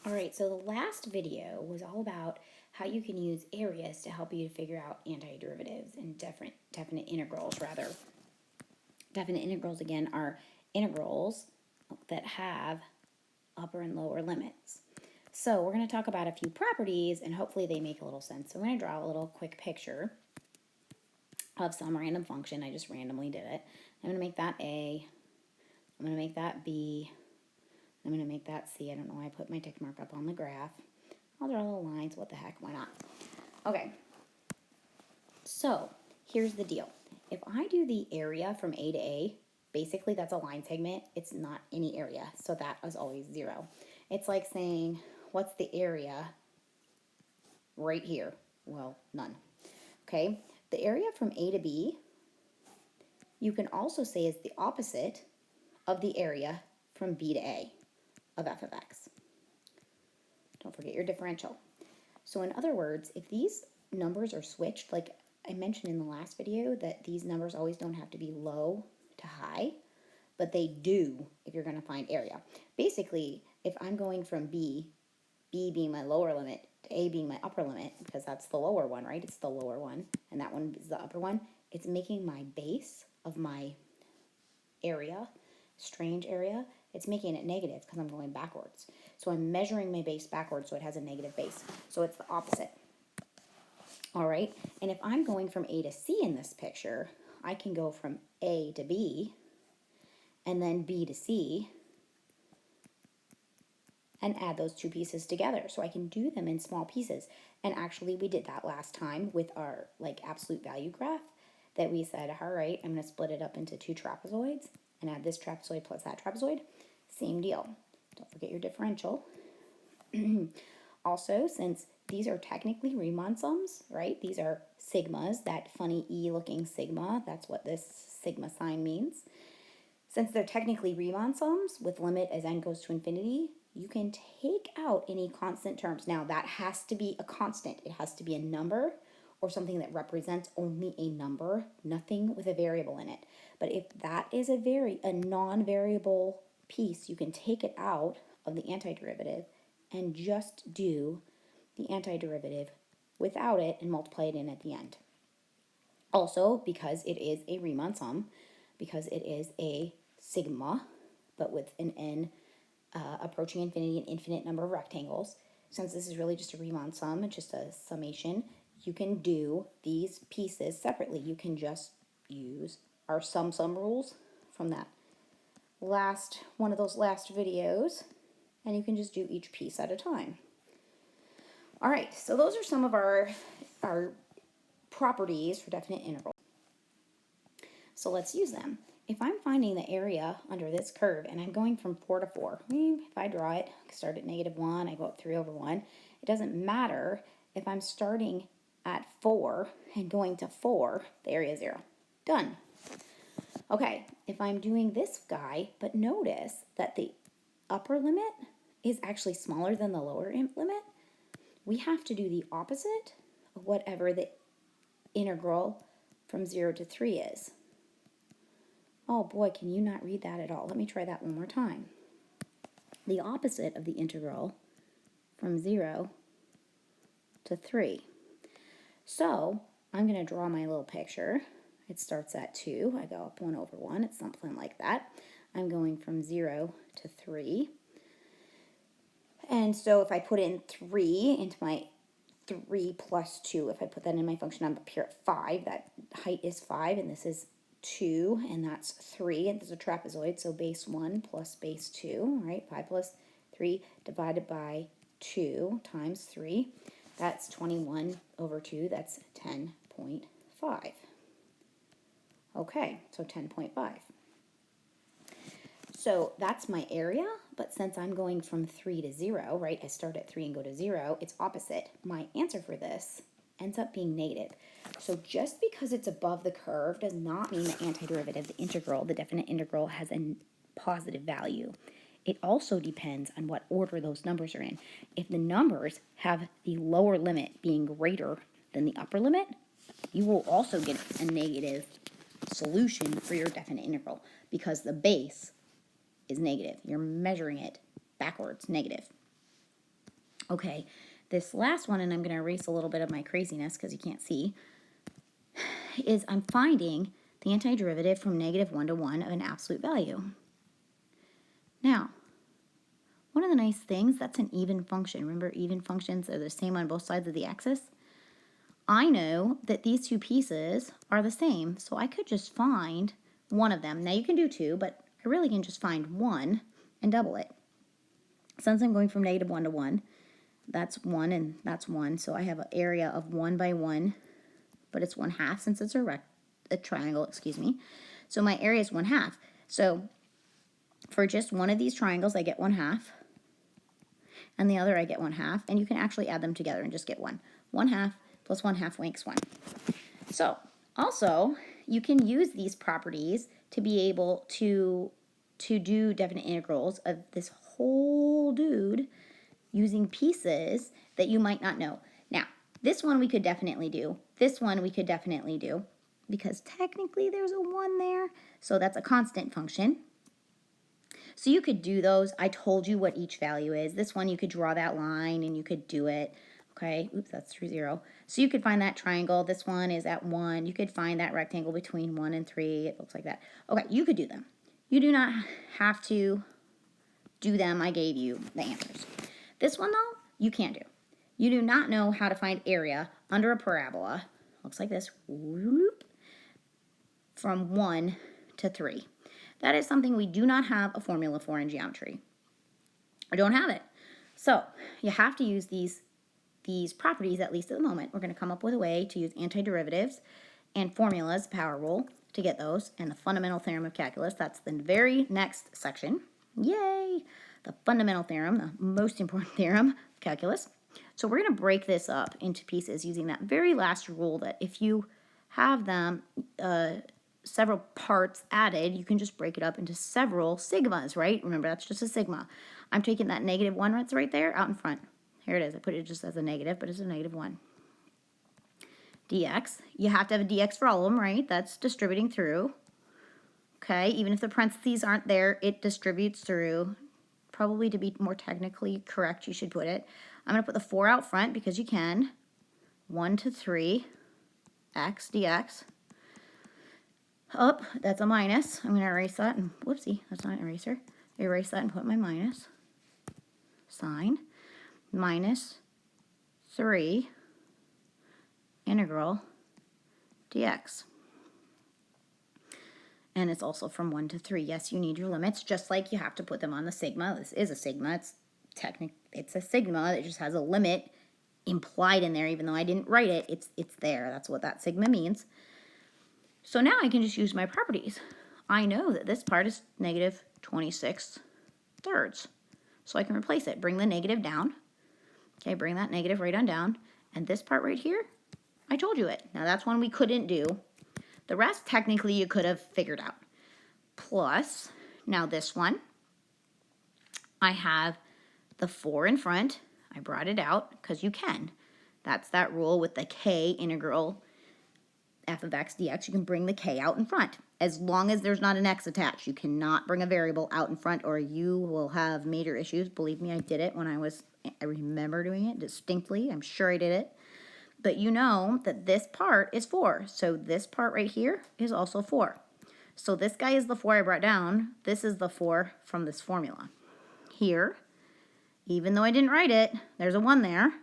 All right, so the last video was all about how you can use areas to help you to figure out antiderivatives and definite integrals, rather. Definite integrals, again, are integrals that have upper and lower limits. So we're going to talk about a few properties, and hopefully they make a little sense. So I'm going to draw a little quick picture of some random function. I just randomly did it. I'm going to make that A. I'm going to make that B. I'm going to make that C. I don't know why I put my tick mark up on the graph. I'll draw little lines. What the heck? Why not? Okay. So here's the deal. If I do the area from A to A, basically that's a line segment. It's not any area. So that is always 0. It's like saying, what's the area right here? Well, none. Okay. The area from A to B, you can also say is the opposite of the area from B to A of f of x. Don't forget your differential. So in other words, if these numbers are switched, like I mentioned in the last video, that these numbers always don't have to be low to high, but they do if you're going to find area. Basically, if I'm going from B being my lower limit, to A being my upper limit, because that's the lower one, right? It's the lower one, and that one is the upper one. It's making my base of my area, strange area, it's making it negative because I'm going backwards. So I'm measuring my base backwards, so it has a negative base. So it's the opposite. All right, and if I'm going from A to C in this picture, I can go from A to B, and then B to C, and add those two pieces together. So I can do them in small pieces. And actually, we did that last time with our absolute value graph, that we said, all right, I'm going to split it up into two trapezoids and add this trapezoid plus that trapezoid. Same deal. Don't forget your differential. Also, since these are technically Riemann sums, right? These are sigmas, that funny E-looking sigma. That's what this sigma sign means. Since they're technically Riemann sums with limit as n goes to infinity, you can take out any constant terms. Now, that has to be a constant. It has to be a number or something that represents only a number, nothing with a variable in it. But if that is a non-variable piece, you can take it out of the antiderivative and just do the antiderivative without it and multiply it in at the end. Also, because it is a Riemann sum, because it is a sigma, but with an n approaching infinity, an infinite number of rectangles, since this is really just a Riemann sum, it's just a summation, you can do these pieces separately. You can just use our sum rules from that one of those last videos, and you can just do each piece at a time. All right, so those are some of our properties for definite integral. So let's use them. If I'm finding the area under this curve and I'm going from 4 to 4, if I draw it, I start at -1, I go up 3 over 1. It doesn't matter if I'm starting at 4 and going to 4, the area is 0. Done. Okay, if I'm doing this guy, but notice that the upper limit is actually smaller than the lower limit, we have to do the opposite of whatever the integral from 0 to 3 is. Oh boy, can you not read that at all? Let me try that one more time. The opposite of the integral from 0 to 3. So I'm going to draw my little picture. It starts at 2. I go up 1 over 1. It's something like that. I'm going from 0 to 3. And so if I put in 3 into my 3 plus 2, if I put that in my function, I'm up here at 5. That height is 5, and this is 2, and that's 3, and this is a trapezoid, so base 1 plus base 2, right? 5 plus 3 divided by 2 times 3. That's 21 over 2, that's 10.5. Okay, so 10.5. So that's my area, but since I'm going from 3 to 0, right, I start at 3 and go to 0, it's opposite. My answer for this ends up being negative. So just because it's above the curve does not mean the antiderivative, the integral, the definite integral, has a positive value. It also depends on what order those numbers are in. If the numbers have the lower limit being greater than the upper limit, you will also get a negative solution for your definite integral because the base is negative. You're measuring it backwards, negative. Okay, this last one, and I'm going to erase a little bit of my craziness because you can't see, is I'm finding the antiderivative from -1 to 1 of an absolute value. Now, one of the nice things, that's an even function. Remember, even functions are the same on both sides of the axis? I know that these two pieces are the same, so I could just find one of them. Now, you can do two, but I really can just find one and double it. Since I'm going from -1 to 1, that's 1 and that's 1, so I have an area of 1 by 1, but it's 1/2 since it's a triangle, excuse me. So my area is 1/2. So for just one of these triangles, I get 1/2, and the other I get 1/2, and you can actually add them together and just get 1. 1/2 plus 1/2 makes 1. So also, you can use these properties to be able to do definite integrals of this whole dude using pieces that you might not know. Now, this one we could definitely do. This one we could definitely do because technically there's a 1 there, so that's a constant function. So you could do those. I told you what each value is. This one you could draw that line and you could do it. Okay, oops, that's 3, 0. So you could find that triangle. This one is at 1. You could find that rectangle between 1 and 3. It looks like that. Okay, you could do them. You do not have to do them. I gave you the answers. This one, though, you can't do. You do not know how to find area under a parabola. Looks like this. Whoop, from 1 to 3. That is something we do not have a formula for in geometry. I don't have it. So you have to use these properties, at least at the moment. We're going to come up with a way to use antiderivatives and formulas, power rule, to get those, and the fundamental theorem of calculus. That's the very next section. Yay! The fundamental theorem, the most important theorem of calculus. So we're going to break this up into pieces using that very last rule that if you have them several parts added, you can just break it up into several sigmas, right? Remember, that's just a sigma. I'm taking that -1 that's right there out in front. Here it is. I put it just as a negative, but it's a -1. dx. You have to have a dx for all of them, right? That's distributing through. Okay, even if the parentheses aren't there, it distributes through. Probably to be more technically correct, you should put it. I'm going to put the 4 out front because you can. 1 to 3 x dx. Up, that's a minus. I'm going to erase that and whoopsie, that's not an eraser. Erase that and put my minus sign. Minus 3 integral dx. And it's also from 1 to 3. Yes, you need your limits, just like you have to put them on the sigma. This is a sigma. It's a sigma. It just has a limit implied in there, even though I didn't write it. It's there. That's what that sigma means. So now I can just use my properties. I know that this part is -26/3. So I can replace it. Bring the negative down. Okay, bring that negative right on down. And this part right here, I told you it. Now that's one we couldn't do. The rest, technically, you could have figured out. Plus, now this one, I have the 4 in front. I brought it out because you can. That's that rule with the k integral f of x dx. You can bring the k out in front. As long as there's not an x attached. You cannot bring a variable out in front or you will have major issues. Believe me, I did it when I remember doing it distinctly. I'm sure I did it. But you know that this part is 4. So this part right here is also 4. So this guy is the 4 I brought down. This is the 4 from this formula. Here, even though I didn't write it, there's a 1 there.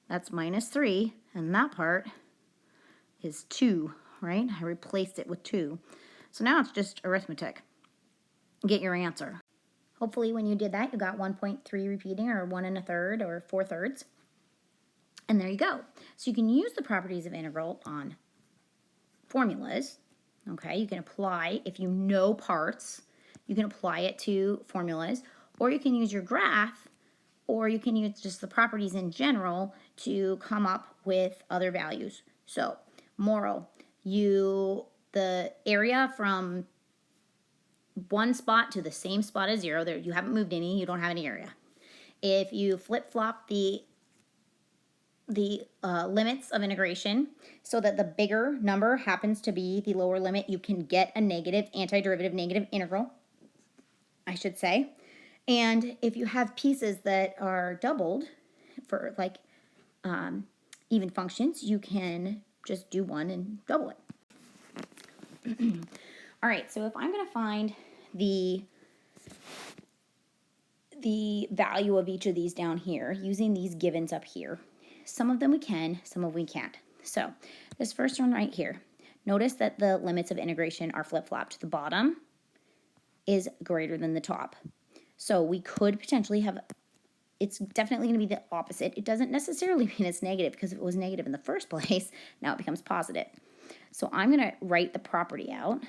That's -3. And that part is 2, right? I replaced it with 2. So now it's just arithmetic. Get your answer. Hopefully when you did that, you got 1.3 repeating or 1 1/3 or 4/3. And there you go. So you can use the properties of integral on formulas. Okay, you can apply, if you know parts, you can apply it to formulas, or you can use your graph, or you can use just the properties in general to come up with other values. So, moral, the area from one spot to the same spot as 0, there you haven't moved any, you don't have any area. If you flip-flop the limits of integration so that the bigger number happens to be the lower limit, you can get a negative antiderivative negative integral, I should say. And if you have pieces that are doubled, for like even functions, you can just do 1 and double it. All right, so if I'm going to find the value of each of these down here using these givens up here, some of them we can, some of them we can't. So this first one right here, notice that the limits of integration are flip-flopped. The bottom is greater than the top. So we could potentially have, it's definitely going to be the opposite. It doesn't necessarily mean it's negative, because if it was negative in the first place, now it becomes positive. So I'm going to write the property out.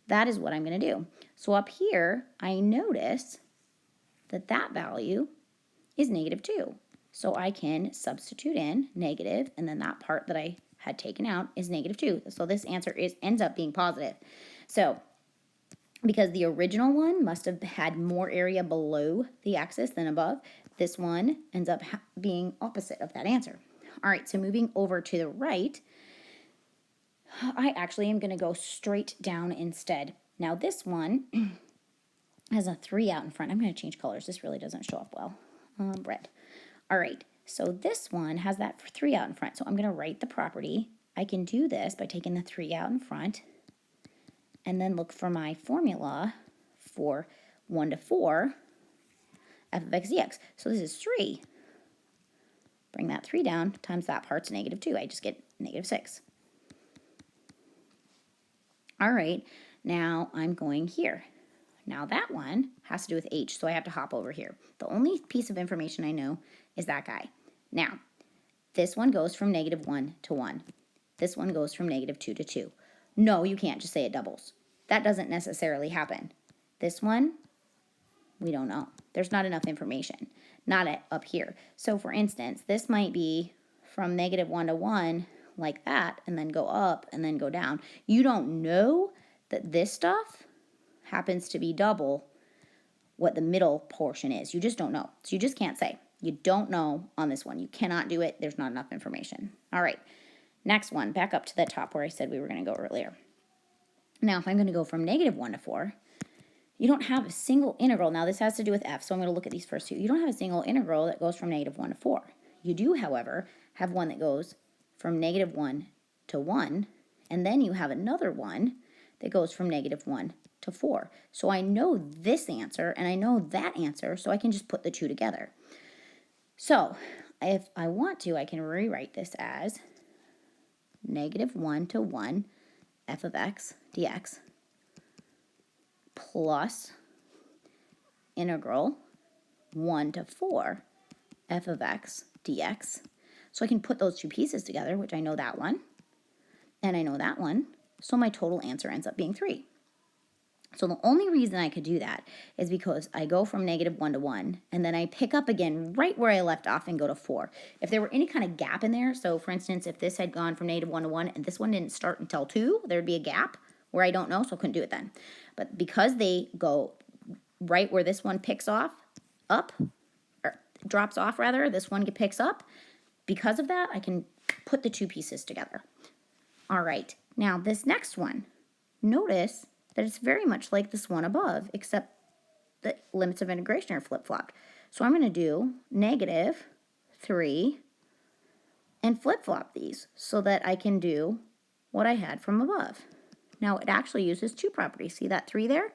That is what I'm going to do. So up here, I notice that that value is -2. So I can substitute in negative, and then that part that I had taken out is -2. So this answer ends up being positive. So because the original one must have had more area below the axis than above, this one ends up being opposite of that answer. All right, so moving over to the right, I actually am going to go straight down instead. Now this one has a 3 out in front. I'm going to change colors. This really doesn't show up well. Red. All right, so this one has that 3 out in front. So I'm going to write the property. I can do this by taking the 3 out in front and then look for my formula for 1 to 4 f of x dx. So this is 3. Bring that 3 down times that part's -2. I just get -6. All right, now I'm going here. Now that one has to do with h, so I have to hop over here. The only piece of information I know is that guy. Now, this one goes from -1 to 1. This one goes from -2 to 2. No, you can't just say it doubles. That doesn't necessarily happen. This one, we don't know. There's not enough information, not up here. So for instance, this might be from -1 to 1 like that, and then go up and then go down. You don't know that this stuff happens to be double what the middle portion is. You just don't know. So you just can't say. You don't know on this one. You cannot do it. There's not enough information. All right. Next one, back up to the top where I said we were going to go earlier. Now, if I'm going to go from -1 to 4, you don't have a single integral. Now, this has to do with f, so I'm going to look at these first two. You don't have a single integral that goes from -1 to 4. You do, however, have one that goes from -1 to 1, and then you have another one that goes from -1 to 4. So I know this answer, and I know that answer, so I can just put the two together. So if I want to, I can rewrite this as -1 to 1 f of x dx plus integral 1 to 4 f of x dx. So I can put those two pieces together, which I know that one, and I know that one, so my total answer ends up being 3. So the only reason I could do that is because I go from -1 to 1, and then I pick up again right where I left off and go to 4. If there were any kind of gap in there, so for instance, if this had gone from -1 to 1 and this one didn't start until 2, there'd be a gap where I don't know, so I couldn't do it then. But because they go right where this one picks off, up, or drops off rather, this one picks up, because of that, I can put the two pieces together. All right, now this next one, notice that it's very much like this one above, except the limits of integration are flip-flopped. So I'm going to do -3 and flip-flop these so that I can do what I had from above. Now it actually uses two properties. See that 3 there?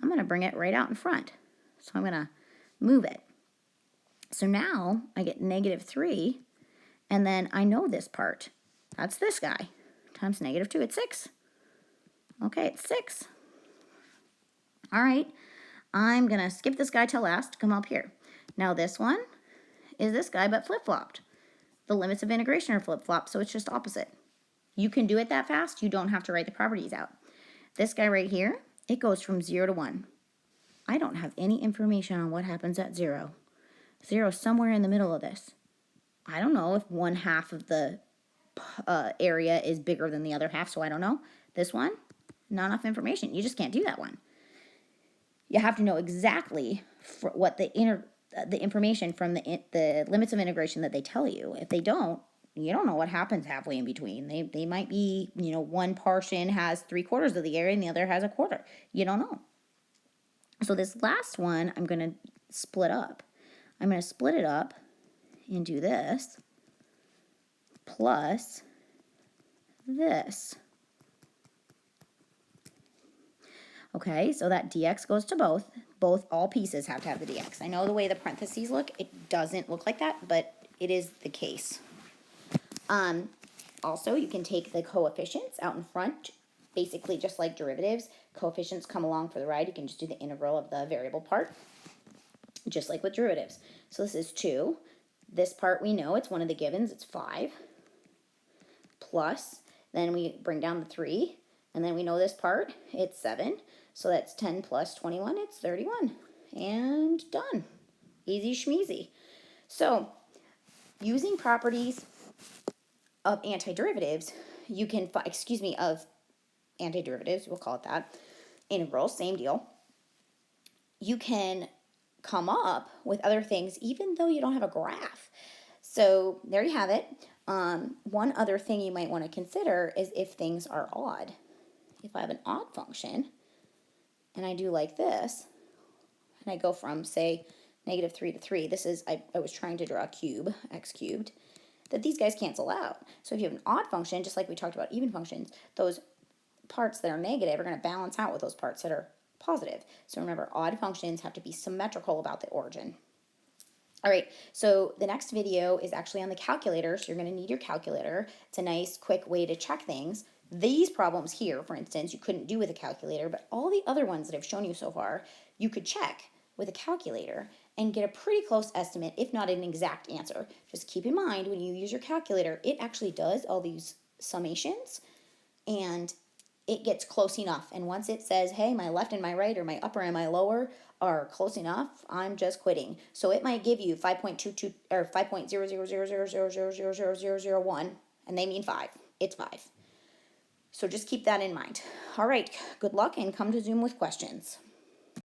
I'm going to bring it right out in front. So I'm going to move it. So now I get -3, and then I know this part. That's this guy times -2. It's 6. Okay, it's 6. All right, I'm going to skip this guy till last, come up here. Now this one is this guy, but flip-flopped. The limits of integration are flip-flopped, so it's just opposite. You can do it that fast. You don't have to write the properties out. This guy right here, it goes from 0 to 1. I don't have any information on what happens at 0. 0 is somewhere in the middle of this. I don't know if one half of the area is bigger than the other half, so I don't know. This one, not enough information. You just can't do that one. You have to know exactly what the information from the limits of integration that they tell you. If they don't, you don't know what happens halfway in between. They might be, one portion has 3/4 of the area and the other has 1/4. You don't know. So this last one, I'm going to split up. I'm going to split it up and do this plus this. Okay, so that dx goes to both. All pieces have to have the dx. I know the way the parentheses look, it doesn't look like that, but it is the case. Also, you can take the coefficients out in front, basically just like derivatives. Coefficients come along for the ride. You can just do the integral of the variable part, just like with derivatives. So this is 2. This part we know, it's one of the givens, it's 5. Plus, then we bring down the 3, and then we know this part, it's 7. So that's 10 plus 21, it's 31. And done. Easy schmeezy. So, using properties of antiderivatives, you can, of antiderivatives, we'll call it that, integrals, same deal. You can come up with other things even though you don't have a graph. So there you have it. One other thing you might want to consider is if things are odd. If I have an odd function and I do like this, and I go from, say, -3 to 3, this is, I was trying to draw a cube, x cubed, that these guys cancel out. So if you have an odd function, just like we talked about even functions, those parts that are negative are going to balance out with those parts that are positive. So remember, odd functions have to be symmetrical about the origin. All right, so the next video is actually on the calculator, so you're going to need your calculator. It's a nice, quick way to check things. These problems here, for instance, you couldn't do with a calculator, but all the other ones that I've shown you so far, you could check with a calculator and get a pretty close estimate, if not an exact answer. Just keep in mind, when you use your calculator, it actually does all these summations, and it gets close enough. And once it says, hey, my left and my right, or my upper and my lower are close enough, I'm just quitting. So it might give you 5.22 or 5.0000000001, and they mean 5. It's 5. So just keep that in mind. All right, good luck and come to Zoom with questions.